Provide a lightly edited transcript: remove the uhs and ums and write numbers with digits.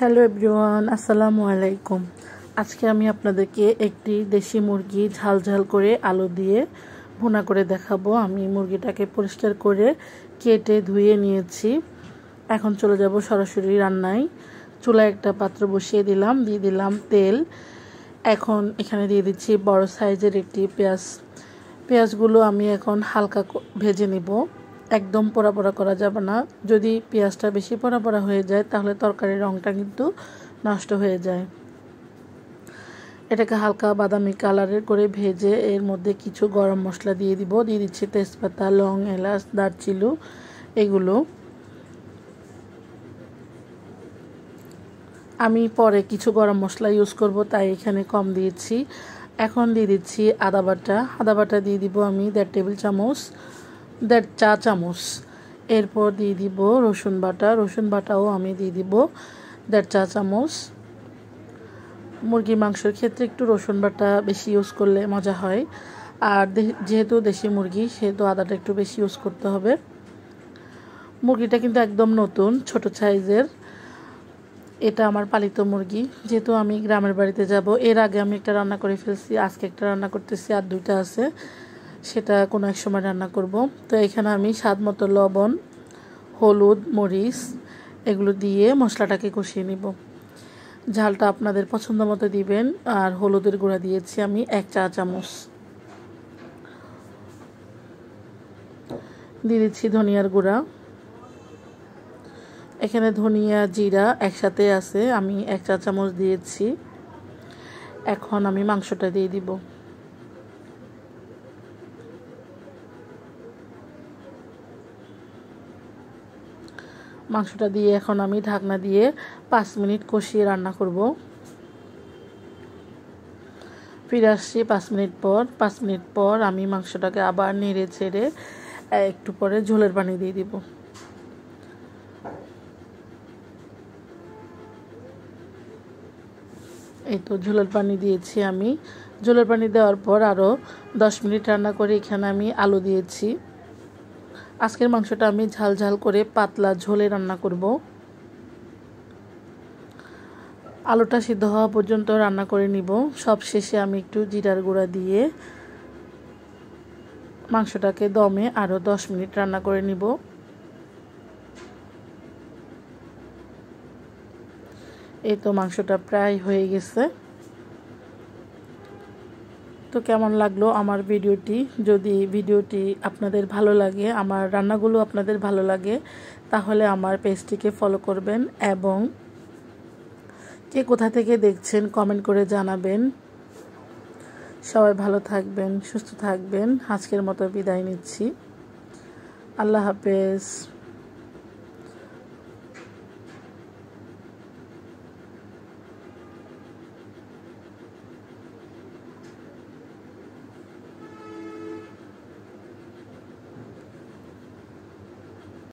Hello everyone, আসসালামু আলাইকুম। আজকে আমি আপনাদেরকে একটি দেশি মুরগি ঝাল ঝাল করে আলু দিয়ে ভুনা করে দেখাবো। আমি মুরগিটাকে পরিষ্কার করে কেটে ধুয়ে নিয়েছি। এখন চলে যাব সরাসরি রান্নায়। চুলায় একটা পাত্র বসিয়ে দিলাম, দিয়ে দিলাম তেল। এখন এখানে দিয়ে দিচ্ছি বড় সাইজের একটি পেঁয়াজ। পেঁয়াজগুলো আমি এখন হালকা ভেজে নিব, একদম পোড়া পোড়া করা যাবে না। যদি পেঁয়াজটা বেশি পোড়া পোড়া হয়ে যায় তাহলে তরকারির রঙটা কিন্তু নষ্ট হয়ে যায়। এটাকে হালকা বাদামি কালারের করে ভেজে এর মধ্যে কিছু গরম মশলা দিয়ে দিচ্ছি তেজপাতা, লং, এলাচ, দারচিনি এগুলো। আমি পরে কিছু গরম মশলা ইউজ করব, তাই এখানে কম দিয়েছি। এখন দিয়ে দিচ্ছি আদা বাটা দিয়ে দিব আমি 1.5 চা চামচ। এরপর দিয়ে দিব রসুন বাটাও আমি দিয়ে দিব 1.5 চা চামচ। মুরগির মাংসের ক্ষেত্রে একটু রসুন বাটা বেশি ইউজ করলে মজা হয়, আর যেহেতু দেশি মুরগি সেহেতু আদাটা একটু বেশি ইউজ করতে হবে। মুরগিটা কিন্তু একদম নতুন, ছোট সাইজের। এটা আমার পালিত মুরগি, যেহেতু আমি গ্রামের বাড়িতে যাব। এর আগে আমি একটা রান্না করে ফেলছি, আজকে একটা রান্না করতেছি, আর 2টা আছে, সেটা কোনো এক সময় রান্না করব। তো এখানে আমি স্বাদ মতো লবণ, হলুদ, মরিচ এগুলো দিয়ে মশলাটাকে কষিয়ে নিব। ঝালটা আপনাদের পছন্দ মতো দিবেন। আর হলুদের গুঁড়া দিয়েছি আমি 1 চা চামচ। দিয়ে দিচ্ছি ধনিয়ার গুঁড়া। এখানে ধনিয়া জিরা একসাথে আছে, আমি 1 চা চামচ দিয়েছি। এখন আমি মাংসটা দিয়ে দিব। মাংসটা দিয়ে এখন আমি ঢাকনা দিয়ে 5 মিনিট কষিয়ে রান্না করব। ফিরে আসছি 5 মিনিট পর আমি মাংসটাকে আবার নেড়ে ছেড়ে একটু পরে ঝোলের পানি দিয়ে দিব। এই তো ঝোলের পানি দিয়েছি আমি। ঝোলের পানি দেওয়ার পর আরও 10 মিনিট রান্না করে এখানে আমি আলু দিয়েছি। আজকের মাংসটা আমি ঝাল ঝাল করে পাতলা ঝোলে রান্না করব। আলুটা সিদ্ধ হওয়া পর্যন্ত রান্না করে নিব। সব শেষে আমি একটু জিরার গুঁড়া দিয়ে মাংসটাকে দমে আরও 10 মিনিট রান্না করে নিব। এই তো মাংসটা প্রায় হয়ে গেছে। তো কেমন লাগলো আমার ভিডিওটি? যদি ভিডিওটি আপনাদের ভালো লাগে, আমার রান্নাগুলো আপনাদের ভালো লাগে, তাহলে আমার পেজটিকে ফলো করবেন এবং কে কোথা থেকে দেখছেন কমেন্ট করে জানাবেন। সবাই ভালো থাকবেন, সুস্থ থাকবেন। আজকের মতো বিদায় নিচ্ছি। আল্লাহ হাফেজ।